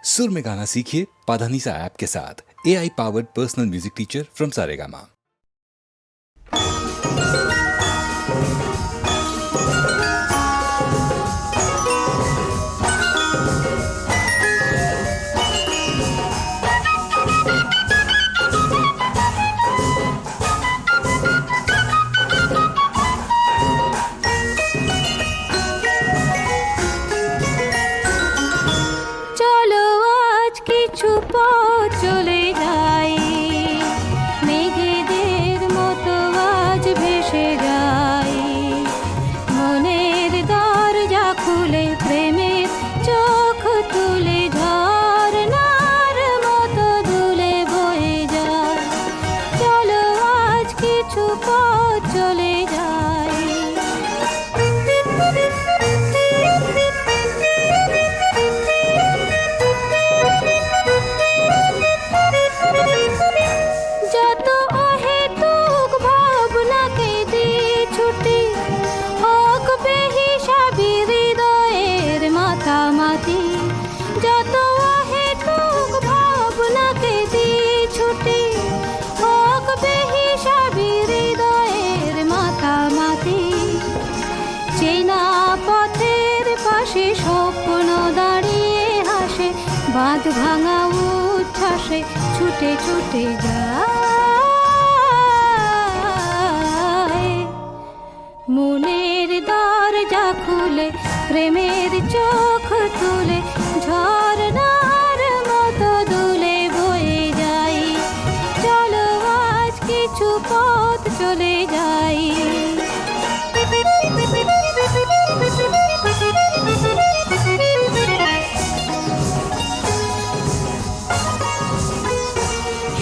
सुर में गाना सीखिए पाधानीसा ऐप के साथ। AI powered personal music teacher from Saregama. চলে যাই মেঘেদের মতো আজ ভেসে যাই মনের দরজা খুলে প্রেমের চোখ তুলে ঝরনার মতো দুলে বয়ে যায় চলো আজ কিছু পথ চলে যাই যত অহেতুক ভাবনাকে দিয়ে ছুটি হোক বেহিসাবি হৃদয়ের মাতামাতি চেনা পথের পাশে স্বপ্ন দাঁড়িয়ে হাসে বাঁধ ভাঙা উচ্ছ্বাসে ছুটে ছুটে যায় মনের দরজা খুলে প্রেমের চোখ তুলে ঝরনার মতো দুলে বয়ে যাই চলো আজ কিছু পথ চলে যাই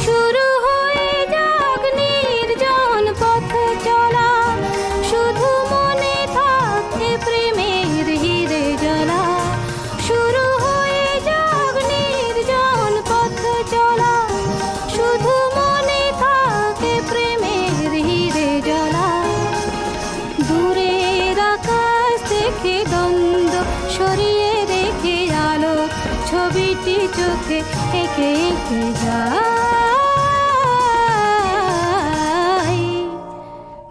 শুরু হয়ে যাক নির্জন পথ চলা শুধু মনে থাকে প্রেমের হিরে জ্বলা শুরু হয়ে যাক নির্জন পথ চলা শুধু মনে থাকে প্রেমের হিরে জ্বলা দূরের আকাশ থেকে দ্বন্দ্ব সরিয়ে রেখে আলো ছবিটি চোখে এঁকে এঁকে যায়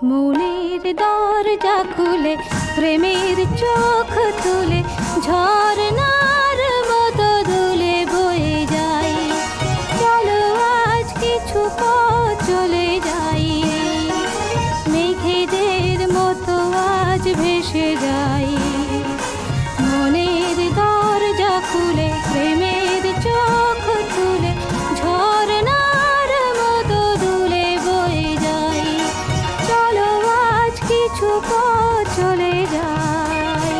মনের দরজা খুলে প্রেমের চোখ তুলে ঝরনার মতো দুলে বয়ে যাই চলো আজ কিছু পথ চলে যাই মেঘেদের মতো আজ ভেসে যাই মনের দরজা খুলে প্রেমের চোখ তুলে ঝরনার মতো দুলে বয়ে যাই চলো আজ কিছু পথ চলে যাই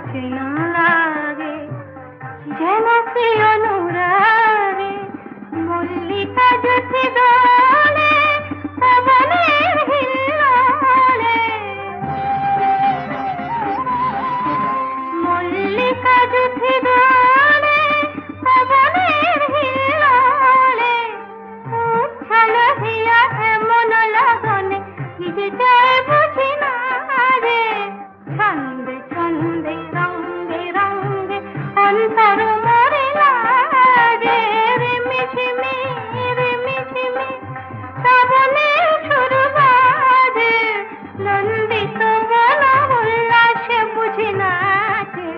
চেনা লাগে যেন সে অনুরাগে মল্লিকা জুটি দোলে পবনের হিল্লোলে মল্লিকা জুটি দোলে পবনের হিল্লোলে উচ্ছল হিয়া এমন লগনে নিজেটাই বুঝি না রে ছন্দে ছন্দে রঙ্গে রঙ্গে অন্তর মরে লাগে রিমিঝিমি রিমিঝিমি শ্রাবণে সুর বাজে নন্দিত বন উল্লাসে বুঝি নাচে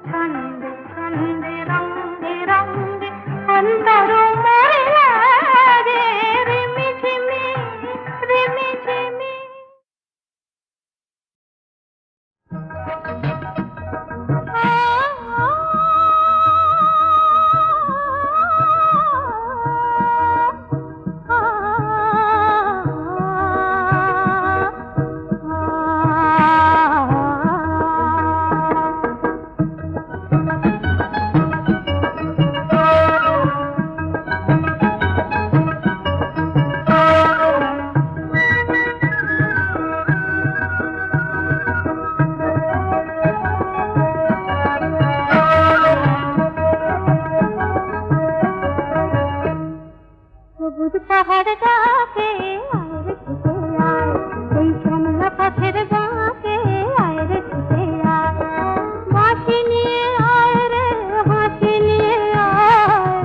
ছন্দে ছন্দে রঙ্গে রঙ্গে অন্তর মরে লাগে রিমিঝিমি রিমিঝিমি সবুজ পাহাড় ডাকে আয় রে ছুটে আয় এই শ্যামলা পথের বাঁকে আয় রে ছুটে আয় বাঁশি নিয়ে আয় রে হাসি নিয়ে আয়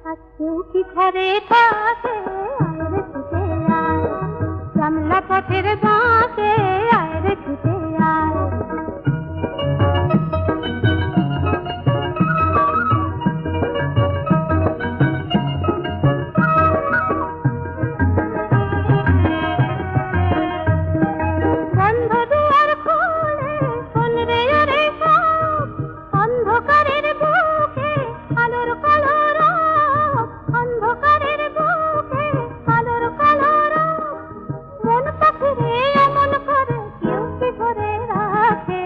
আজকেও কি ঘরে থাকে আয় রে ছুটে আয় শ্যামলা পথের বাঁকে আয় রে ছুটে আয় বন্ধ দুয়ার খোলে শোন রে রে সব অন্ধকারের বুকে আলোর কলরব অন্ধকারের বুকে আলোর কলরব মন পাখিরে এমন করে কেউ কি ঘরে রাখে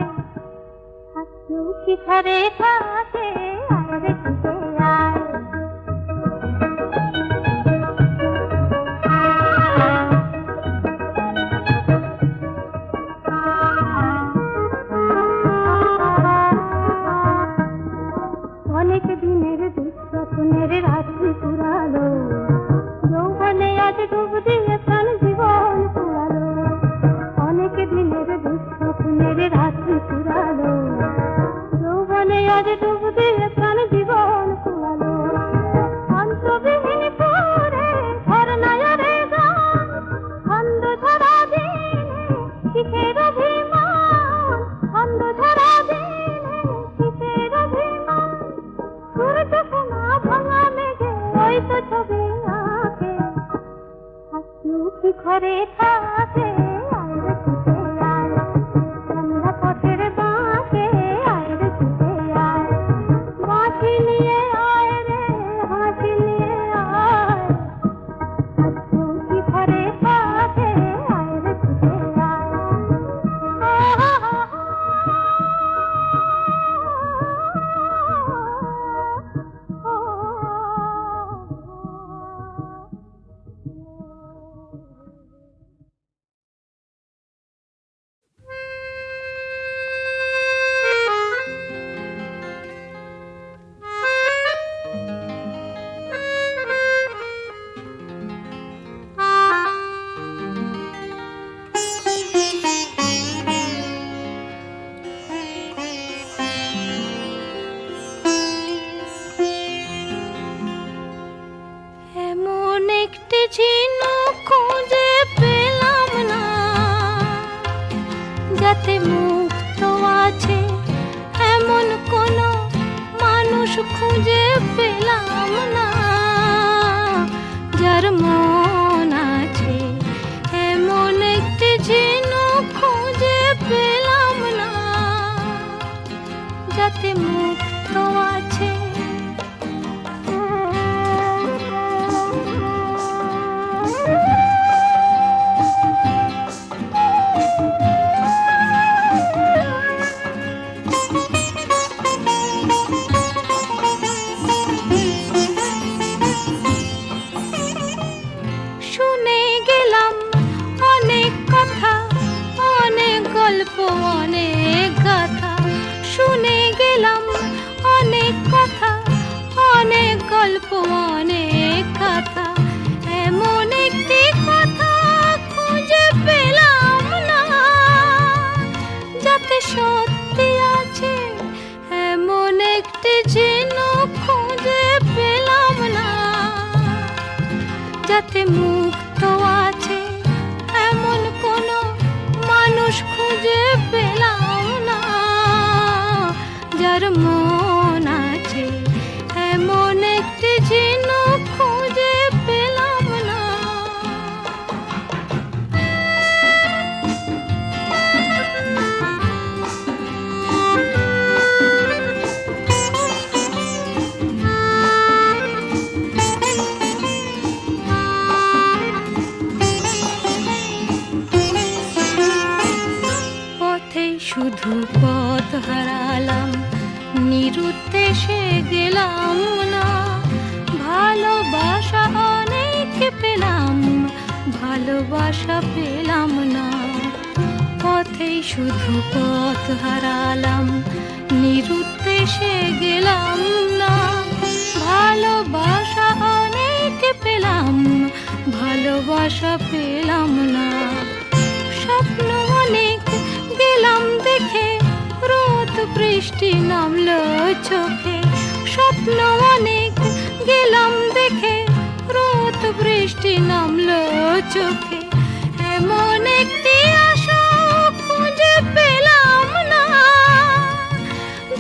আর কেউ কি ঘরে থাকে আয় রে ছুটে আয় অনেক দিনের দুঃস্বপ্নের রাত্রি পুরালো যৌবনে আজ ডুব দিয়ে প্রাণ জীবন পুরালো অনেক দিনের দুঃস্বপ্নের রাত্রি পুরালো যৌবনে আজ ডুব দিয়ে প্রাণ জীবন পুরালো অন্তবিহীন সুরে ঝরনায়রে গান ছন্দ ধরা দিনে কিসের অভিমান ছন্দ ধরা দিনে কিসের অভিমান সূর্য সোনা ভাঙা মেঘে ওই তো ছবি আঁকে হাসিও কি ঘরে থাকে আয় রে ছুটে আয় শ্যামলা পথের বাঁকে আয় রে ছুটে আয় বাঁশি নিয়ে আয় রে হাসি নিয়ে আয় হাসিও কি ঘরে থাকে আয় রে ছুটে আয় এমন একটি ঝিনুক খুঁজে পেলাম না যাতে মুক্ত আছে এমন কোনো মানুষ খুঁজে পেলাম না যার মন আছে এমন একটি ঝিনুক খুঁজে পেলাম না যাতে মুক্ত আছে গল্প অনেক কথা, এমন একটি কথা খুঁজে পেলাম না যাতে সত্যি আছে, এমন একটি ঝিনুক খুঁজে পেলাম না যাতে মুক্ত আছে, এমন কোনো মানুষ খুঁজে পেলাম না যার মন আছে, এমন একটি ঝিনুক খুঁজে পেলাম না। পথে শুধু পথ হারালাম, নিরুদ্দেশে গেলাম না, ভালোবাসা অনেক পেলাম, ভালোবাসা পেলাম না। পথে শুধু পথ হারালাম, নিরুদ্দেশে গেলাম না, ভালোবাসা অনেক পেলাম, ভালোবাসা পেলাম না। স্বপ্ন অনেক গেলাম দেখে, রোদ বৃষ্টি নামলো চোখে, স্বপ্ন অনেক গেলাম দেখে, রোদ বৃষ্টি নামলো চোখে, এমন একটি আশা খুঁজে পেলাম না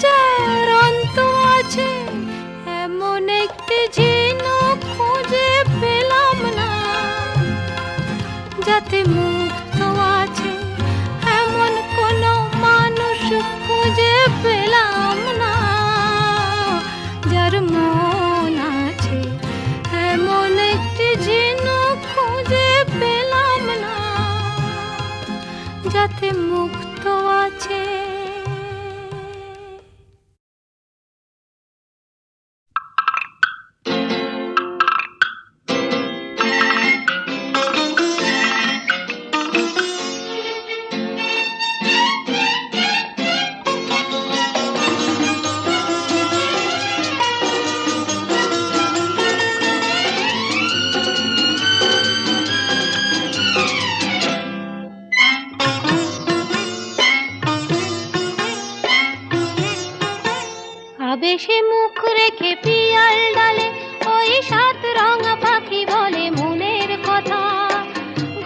যার অন্ত আছে, এমন একটি ঝিনুক খুঁজে পেলাম না যাতে মুক্ত আছে, এমন কোনো মানুষ খুঁজে পেলাম না যার মন আছে, এমন একটি ঝিনুক খুঁজে পেলাম না যাতে মুক্ত আছে। আবেশে মুখ রেখে পিয়াল ডালে ওই সাত রঙা পাখি বলে মনের কথা,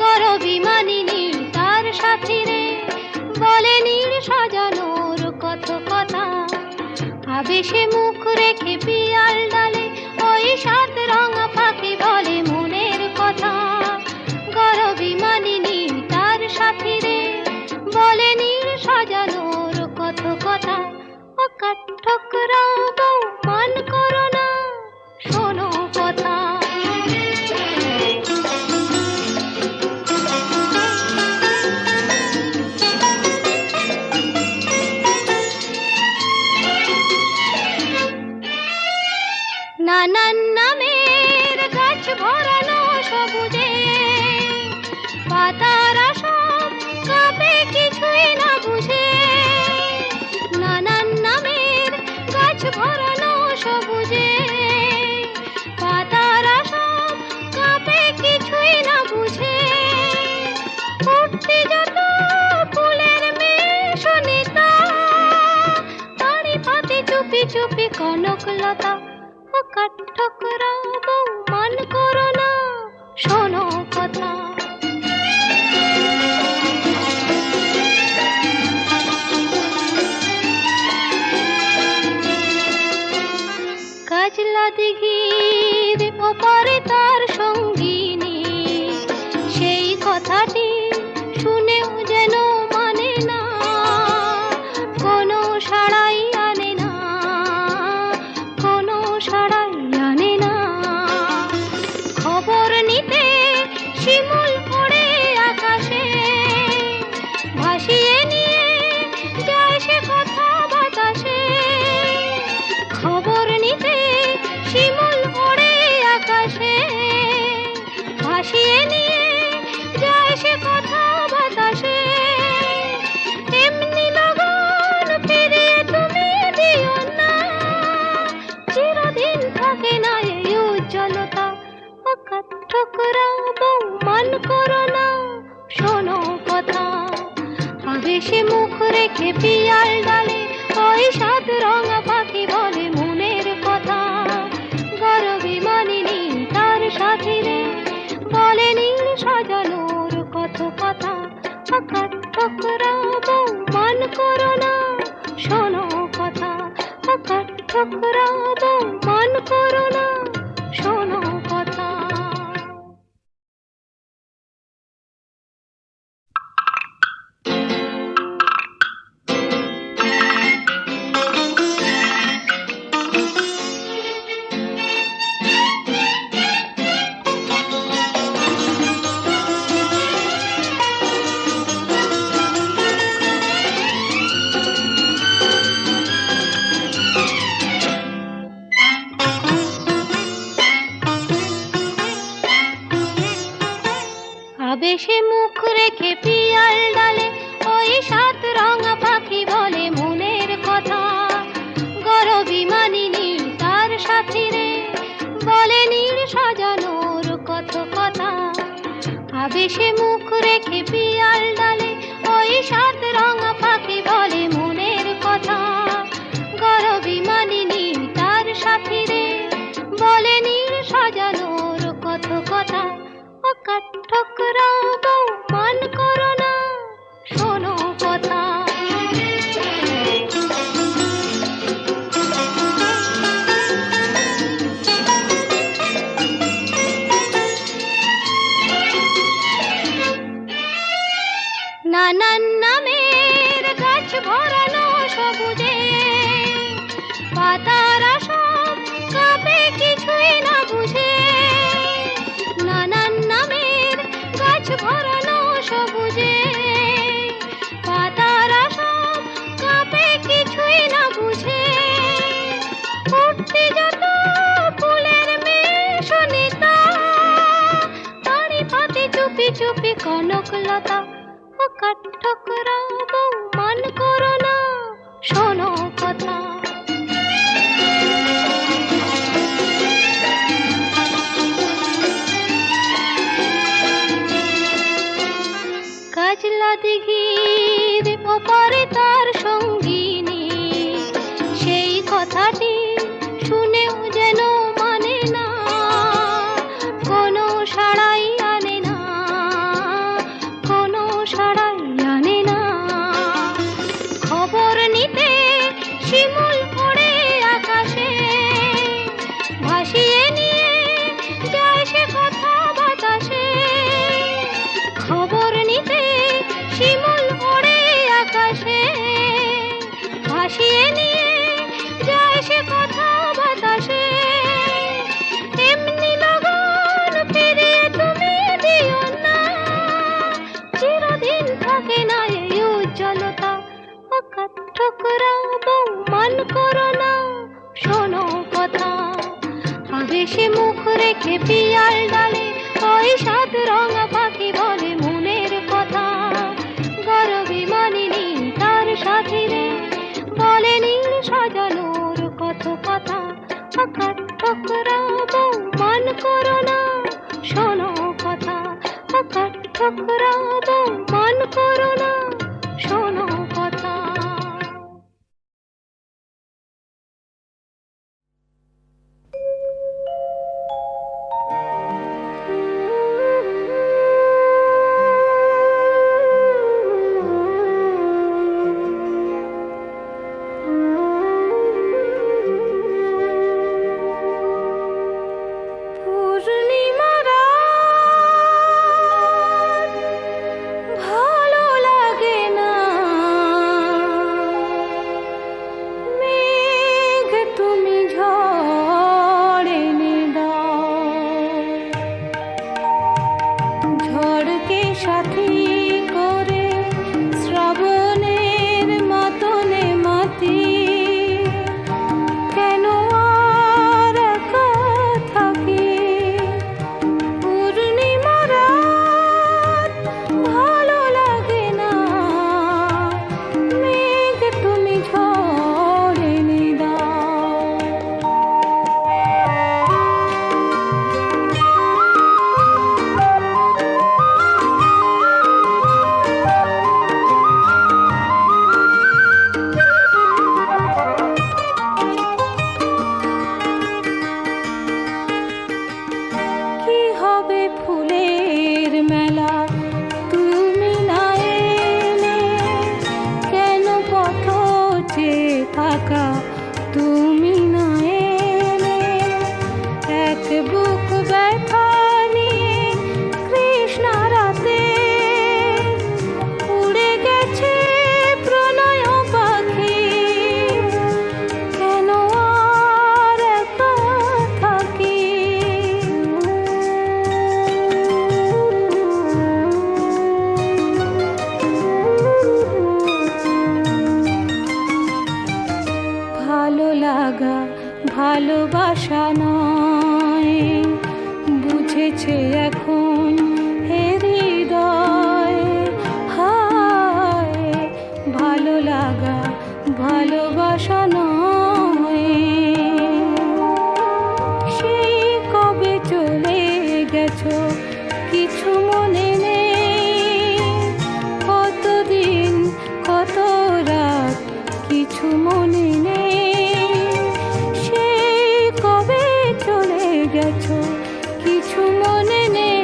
গরবি মানিনি তার সাথী রে, বলে নীড় সাজানোর কত কথা। আবেশে মুখ রেখে পিয়াল ডালে ওই সাত রঙা পাখি বলে মনের কথা, গরবি মানিনি তার সাথী রে, বলে নীড় সাজানোর কত কথা। ঠকরাবো মান করো না, শোনো কথা। নানান নামের গাছ ভরানো সবুজে, পাতারা সব কাঁপে কিছুই না বুঝে, নানান নামের গাছ ভরানো সবুজে, পাতারা সব কাঁপে কিছুই না বুঝে, উঠতে যত ফুলের মেশনিতা, তারি পাতে চুপি চুপি কনকলতা। ও কাঠ ঠকরাবো মান করো না, শোনো কথা। কাজলা দিঘির ওপারে তার সঙ্গিনী, সেই কথাটি শুনেও যেন মানে না, কোনো সাড়াই আনে না, কোনো সাড়াই আনে না। খবর নিতে শিমুল ওড়ে আকাশে, ভাসিয়ে নিয়ে যায় সে কথা বাতাসে। খবর নিতে শিমুল ওড়ে আকাশে, রেখে পিয়াল ডালে ওই সাত রঙা পাখি বলে মনের কথা। গরবিমানিনী তার সাথী রে বলে নীল সাজানোর কত কথা। আকার ঠোকরাবো মান করো না, শোনো কথা। আকার ঠোকরাবো মান করো না, শোনো কথা। আবেশে মুখ রেখে পিয়াল ডালে ওই সাত রঙা পাখি বলে মনের কথা। গরবিমানিনী তার সাথী রে বলে নীল সাজানোর কত কথা। আবেশে মুখ রেখে পিয়াল ডালে ওই সাত রঙা পাখি বলে মনের কথা। গরবিমানিনী তার সাথী রে বলে নীল সাজানোর কত কথা। আকার ঠোকরাবো মান করো না, শোনো কথা। নানান নামের গাছ ভরানো সবুজে, পাতারা সব কাঁপে কিছুই না বুঝে। নানান নামের গাছ ভরানো সবুজে, পাতারা সব কাঁপে কিছুই না বুঝে। উঠতে যত ফুলের মেশনিতা, তারি পাতে চুপি চুপি কনকলতা। আকার ঠোকরাবো মান করো না, শোনো কথা। কাজলা দিঘির ওপারে তার সঙ্গিনী, সেই কথাটি শুনেও যেন মানে না, কোনো সাড়াই আনে না, কোনো সাড়াই আনে না। খবর নিতে শিমুল ওড়ে আকাশে, ভাসিয়ে নিয়ে যায় সে কথা বাতাসে। খবর নিতে শিমুল ওড়ে আকাশে, ভাসিয়ে নিয়ে যায় সে কথা বাতাসে। এমনি লগন ফিরিয়ে তুমি দিও না, চিরদিন থাকে না এই উজ্জ্বলতা। আকার ঠোকরাবো মান করো না, শোনো কথা। আবেশে মুখ রেখে পিয়াল ডালে ওই সাত রঙা পাখি বলে মনের কথা। গরবিমানিনী তার সাথী রে বলে নীল সাজানোর কত কথা। আকার ঠোকরাবো মান করো না, শোনো কথা। আকার ঠোকরাবো মান করো না, শোনো কথা। পূর্ণিমা রাত ভালো লাগে না, ভালো লাগা ভালোবাসা নয়, বুঝেছে এখন হে হৃদয়। হায় ভালো লাগা ভালোবাসা নয়, সেই কবে চলে গেছো কিছু মনে নেই, কতদিন কত রাত কিছু মনে নেই, সেই কবে চলে গেছো কিছু মনে নেই,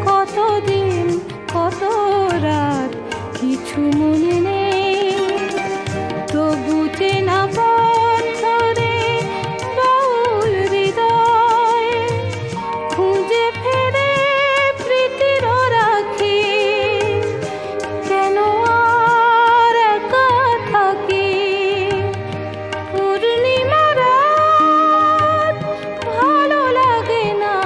কতদিন কত রাত কিছু মনে নেই। তবু চেনা পথ ধরে বাউল হৃদয় খুঁজে ফেরে প্রীতির রাখি, কেন আর একা থাকি। পূর্ণিমা রাত ভালো লাগে না,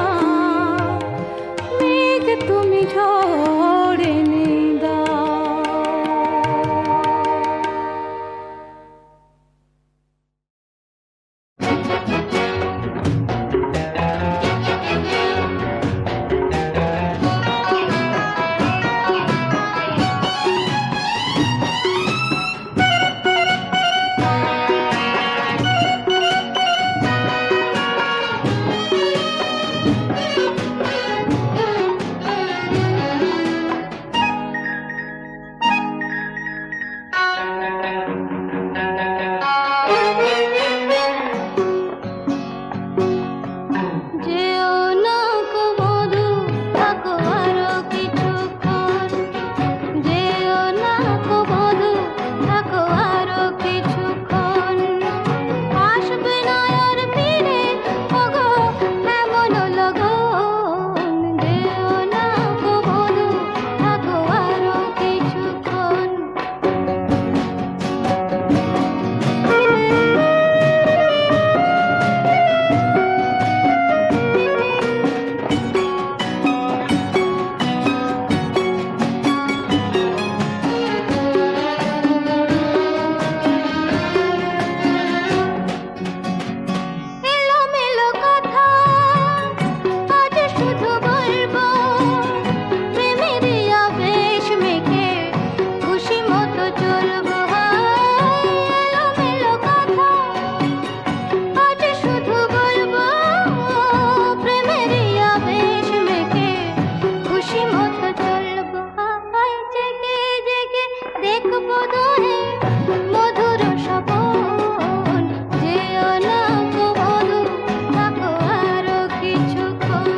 মেঘ তুমি ঝড় এনে দাও। যেও না গো বধূ, থাকো আরো কিছুক্ষণ। যেও না গো বধূ, থাকো আরো কিছুক্ষণ। আসবে না আর ফিরে ওগো এমন লগন। যেও না গো বধূ, থাকো আরো কিছুক্ষণ। এলোমেলো কথা আজ শুধু বলবো, প্রেমেরই আবেশ মেখে খুশি মতো চলবো। এলোমেলো কথা আজ শুধু বলবো, প্রেমেরই আবেশ মেখে খুশি মতো চলবো। হায় জেগে জেগে দেখবো দোহে মধুর স্বপন। যেও না গো বধূ, থাকো আরো কিছুক্ষণ।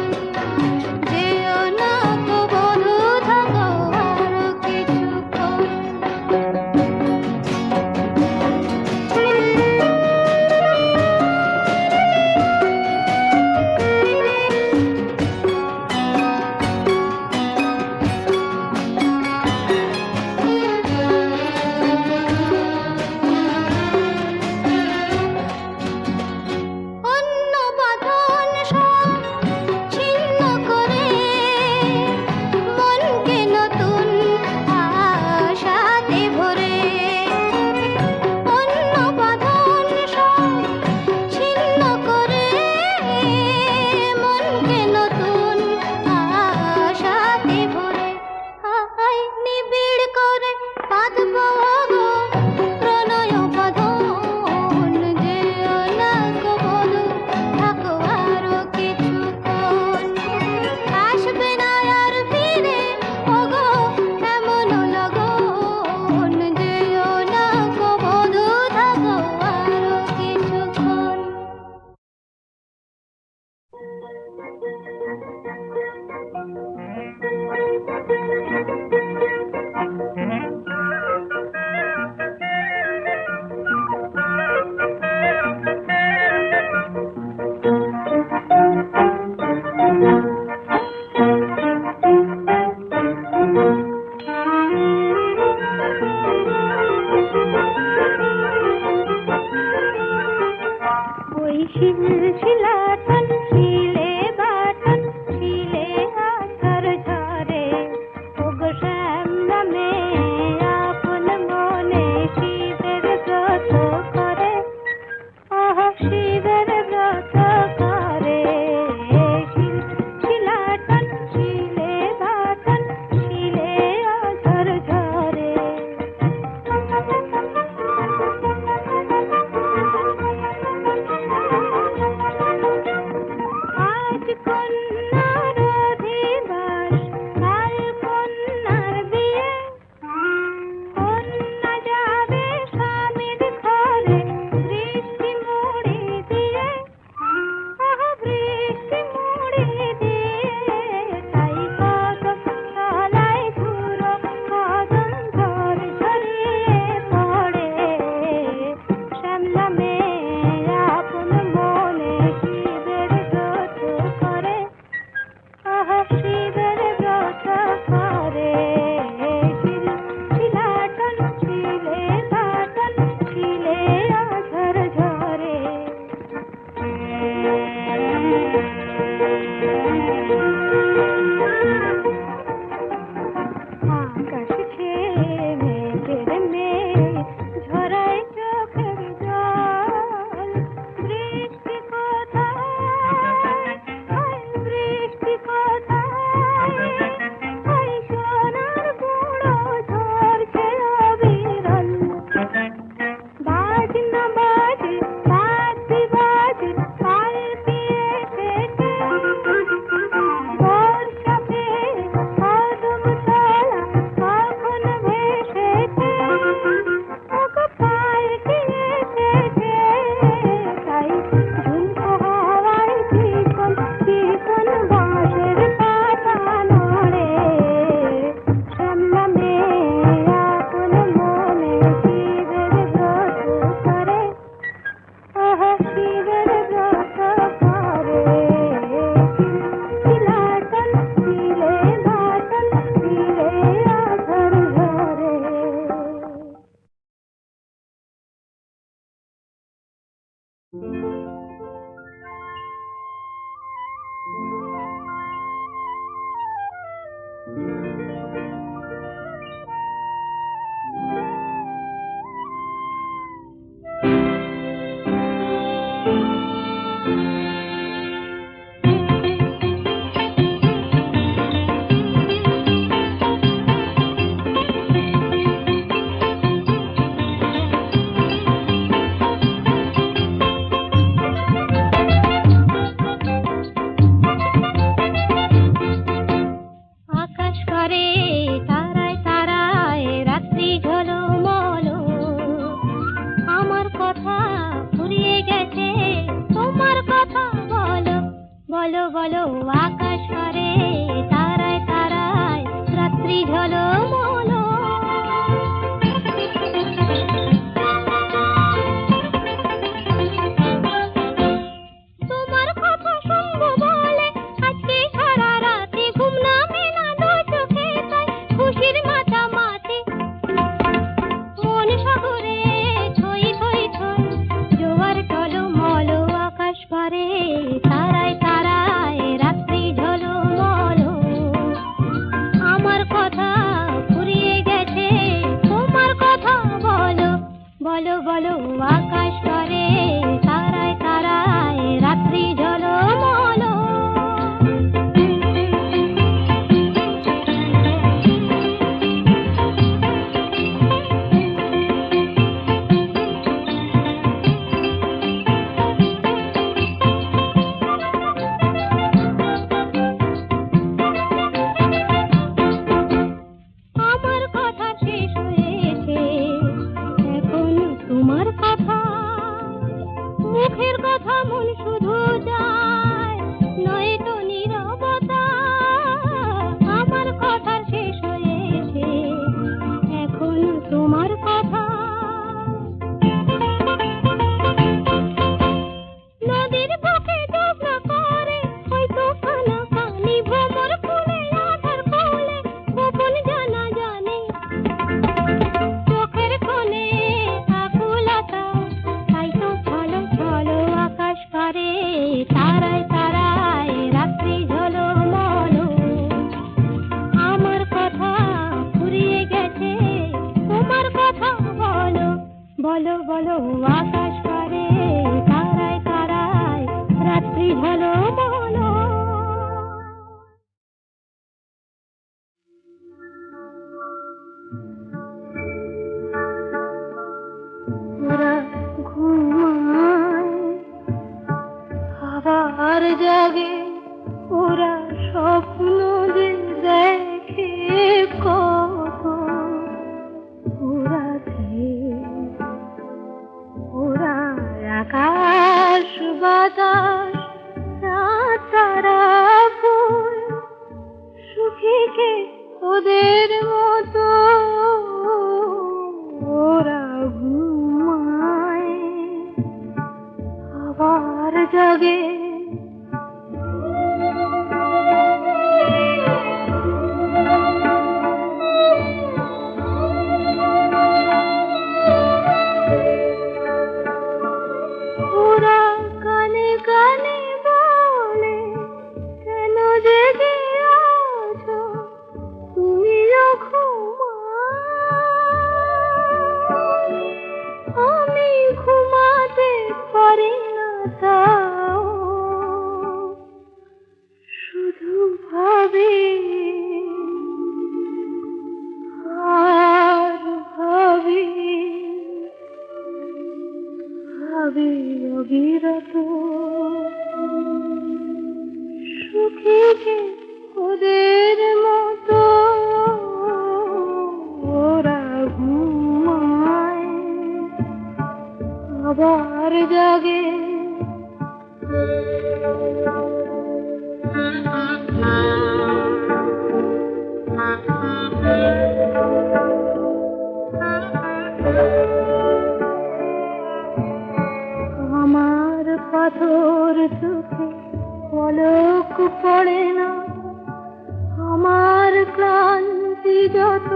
যেও না গো বধূ, থাকো আরো কিছুক্ষণ। অন্য বাঁধন সব ছিন্ন করে মনকে নতুন আশাতে ভরে। অন্য বাঁধন সব ছিন্ন করে মনকে নতুন আশাতে ভরে। হায় নিবিড় করে বাঁধবো গো প্রণয় বাঁধন। যেও না গো বধূ, থাকো আরো কিছুক্ষণ। আসবে না আর ফিরে ওগো এমন লগন। যেও না গো বধূ, থাকো আরো কিছুক্ষণ। ওই শিলশিলাটন শিলে বাটন শিলে আছার ঝরে, ওগো শ্যাম নামে আপন মনে শিবের ব্রত আকাশ করে তারায় তারায় রাত্রি ঝলমল, আমার কথা ফুরিয়ে গেছে, তোমার কথা বলো বলো বলো। আকাশ করে তারায় তারায় রাত্রি ঝলমল, তোমার কথা শুনবো বলে আজকে সারা রাতে ঘুম নামে না দু চোখে, তাই খুশির মাতামাতি মন সাগরে থই থই থই জোয়ার টলমল। আকাশ পারে তারায় তারায় রাত্রি ঝলমল, আমার কথা ফুরিয়ে গেছে, তোমার কথা বলো বলো বলো। আকাশ পারে তারায় তারায় রাত্রি ঝলমল। আমার কথা শেষ হয়েছে, এখন তোমার কথা, মুখের কথা মন শুধু যায়, নয়তো নীরবতা। আমার কথা শেষ হয়েছে, এখন তোমার কথা। নদীর বুকে জ্যোৎস্না করে হয়তো কানাকানি, ভ্রমর ফুলে আধার কোলে গোপন জানা জানি, চোখের কোণে আকুলতা, তাই তো ছলো ছলো। আকাশ পারে তারায় তারায় রাত্রি ঝলমল, আমার কথা ফুরিয়ে গেছে, তোমার কথা বলো বলো বলো। আকাশ পারে তারায় তারায় রাত্রি ঝলমল। ওরা ঘুমায় আবার জাগে, ওরা স্বপ্ন যে দেখে কত, ওরা ওরা আকাশ বাতাস রাত তারা ফুল সুখীকে ওদের মতো, ওরা ঘুমায় আবার জাগে। ওরা কানে কানে বলে, কেন জেগে আছো তুমিও ঘুমাও, আমি ঘুমাতে পারি না তাও, শুধু ভাবি আর ভাবি ভাবি অবিরত, সুখী যে ওদের মতো, ওরা ঘুমায় আবার জাগে। আমার পাথর চোখে পলক পড়ে না, আমার ক্লান্তি যত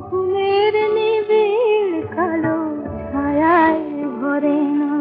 ঘুমের নিবিড় কালো ছায়ায় ভরে না।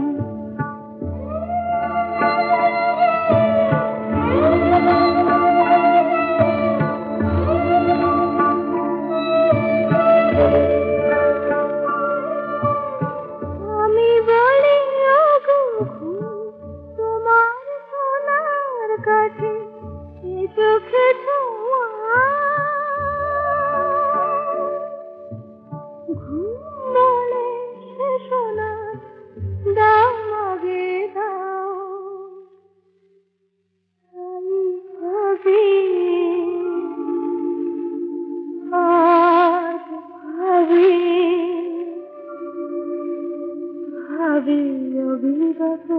ভাবি অবিরত